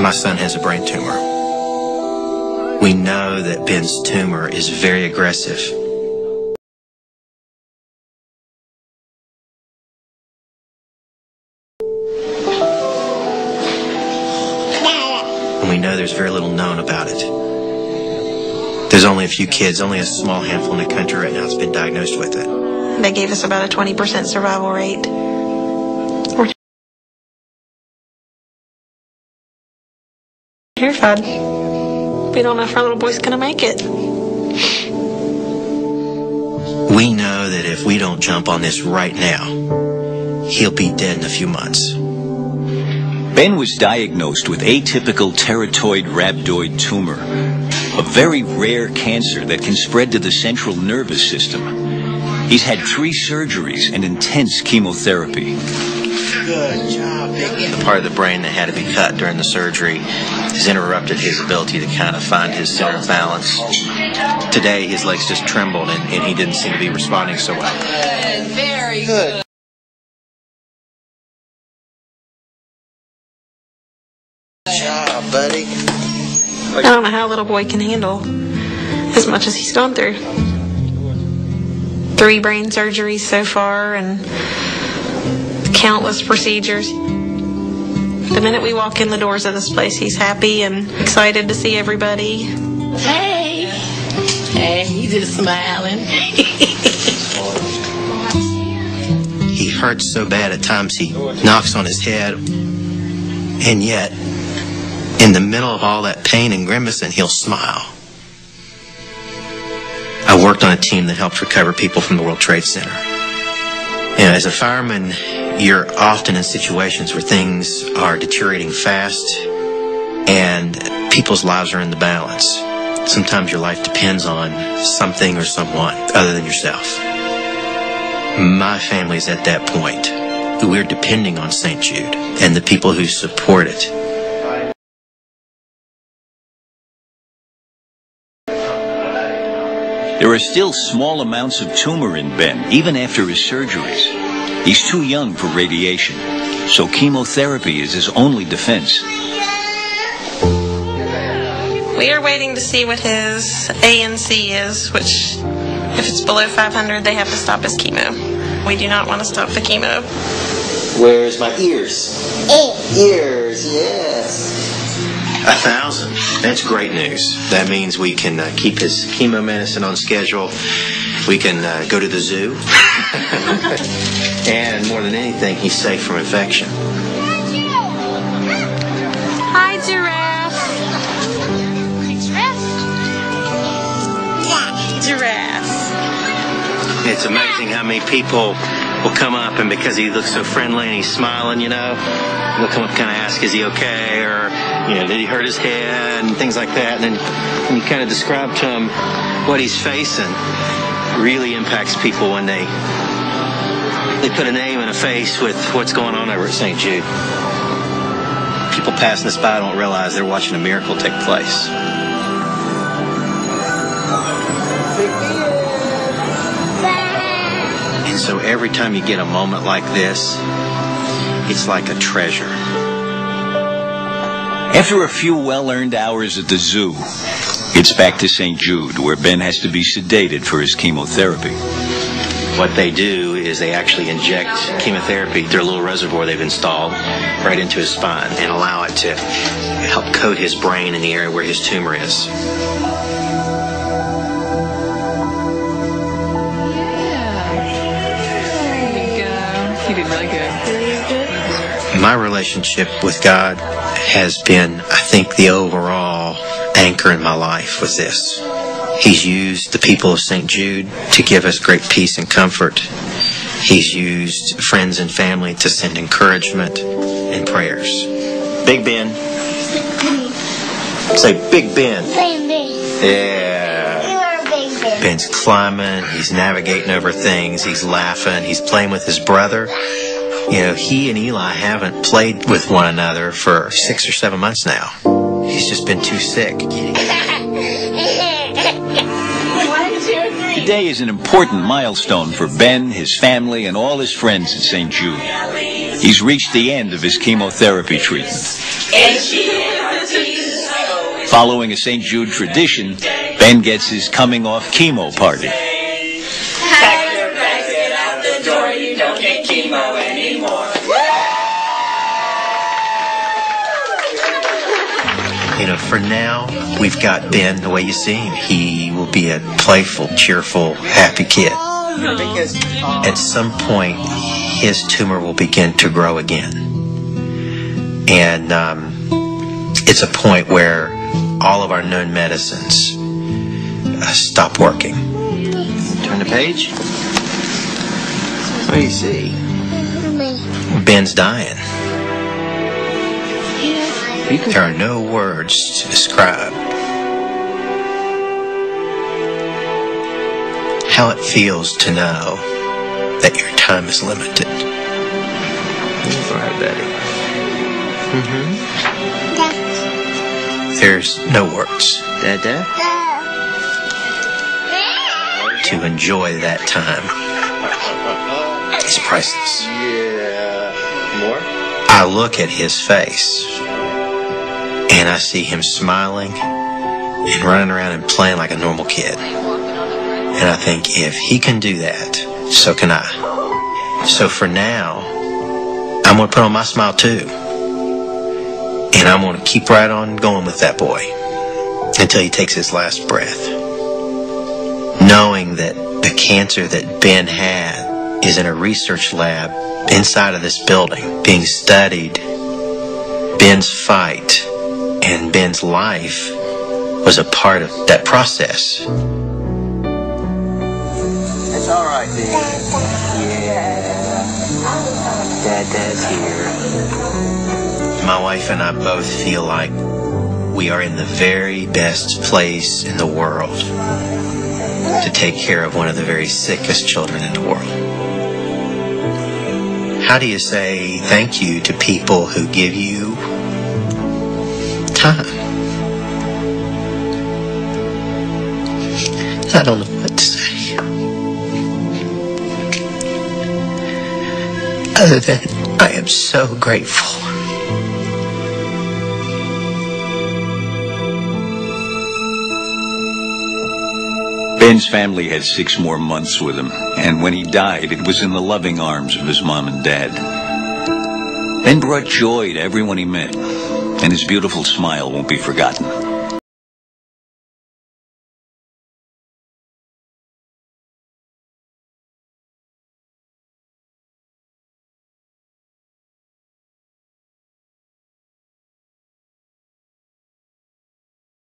My son has a brain tumor. We know that Ben's tumor is very aggressive. And we know there's very little known about it. There's only a few kids, only a small handful in the country right now that's been diagnosed with it. They gave us about a 20% survival rate. We're terrified. We don't know if our little boy's going to make it. We know that if we don't jump on this right now, he'll be dead in a few months. Ben was diagnosed with atypical teratoid rhabdoid tumor, a very rare cancer that can spread to the central nervous system. He's had 3 surgeries and intense chemotherapy. Good job, Big. The part of the brain that had to be cut during the surgery has interrupted his ability to kind of find his center of balance. Today, his legs just trembled, and he didn't seem to be responding so well. Good, very good. Good job, buddy. I don't know how a little boy can handle as much as he's gone through. 3 brain surgeries so far and countless procedures. The minute we walk in the doors of this place, he's happy and excited to see everybody. Hey. Hey, he's just smiling. He hurts so bad at times he knocks on his head, and yet, in the middle of all that pain and grimacing, he'll smile. I worked on a team that helped recover people from the World Trade Center. And as a fireman, you're often in situations where things are deteriorating fast and people's lives are in the balance. Sometimes your life depends on something or someone other than yourself. My family's at that point. We're depending on St. Jude and the people who support it. There are still small amounts of tumor in Ben, even after his surgeries. He's too young for radiation, so chemotherapy is his only defense. We are waiting to see what his ANC is, which, if it's below 500, they have to stop his chemo. We do not want to stop the chemo. Where's my ears? Ears, yes. 1,000. That's great news. That means we can keep his chemo medicine on schedule. We can go to the zoo. And more than anything, he's safe from infection. Hi, Giraffe. Giraffe. It's amazing how many people will come up, and because he looks so friendly and he's smiling, you know, they'll come up and kind of ask, is he okay? Or, you know, did he hurt his head? And things like that. And then when you kind of describe to him what he's facing, really impacts people when they put a name and a face with what's going on over at St. Jude. People passing us by don't realize they're watching a miracle take place. And so every time you get a moment like this, it's like a treasure. After a few well-earned hours at the zoo, it's back to St. Jude, where Ben has to be sedated for his chemotherapy. What they do is they actually inject chemotherapy through a little reservoir they've installed right into his spine and allow it to help coat his brain in the area where his tumor is. You did really good. My relationship with God has been, I think, the overall anchor in my life with this. He's used the people of St. Jude to give us great peace and comfort. He's used friends and family to send encouragement and prayers. Big Ben. Say Big Ben. Big Ben. Yeah. You are Big Ben. Ben's climbing, he's navigating over things, he's laughing, he's playing with his brother. You know, he and Eli haven't played with one another for 6 or 7 months now. He's just been too sick. Today is an important milestone for Ben, his family, and all his friends at St. Jude. He's reached the end of his chemotherapy treatment. Following a St. Jude tradition, Ben gets his coming off chemo party. Pack your bags, get out the door, you don't get chemo anymore. You know, for now, we've got Ben the way you see him. He will be a playful, cheerful, happy kid. At some point, his tumor will begin to grow again. And it's a point where all of our known medicines stop working. Turn the page. What do you see? Ben's dying. There are no words to describe how it feels to know that your time is limited. All right, Betty. There's no words. Dada? To enjoy that time. It's priceless. Yeah. More? I look at his face, and I see him smiling and running around and playing like a normal kid. And I think, if he can do that, so can I. So for now, I'm going to put on my smile too. And I'm going to keep right on going with that boy until he takes his last breath. Knowing that the cancer that Ben had is in a research lab inside of this building being studied. Ben's fight and Ben's life was a part of that process. It's all right, dude. Yeah. Dada's here. My wife and I both feel like we are in the very best place in the world to take care of one of the very sickest children in the world. How do you say thank you to people who give you time? I don't know what to say. Other than I am so grateful. Ben's family had 6 more months with him, and when he died, it was in the loving arms of his mom and dad. Ben brought joy to everyone he met, and his beautiful smile won't be forgotten.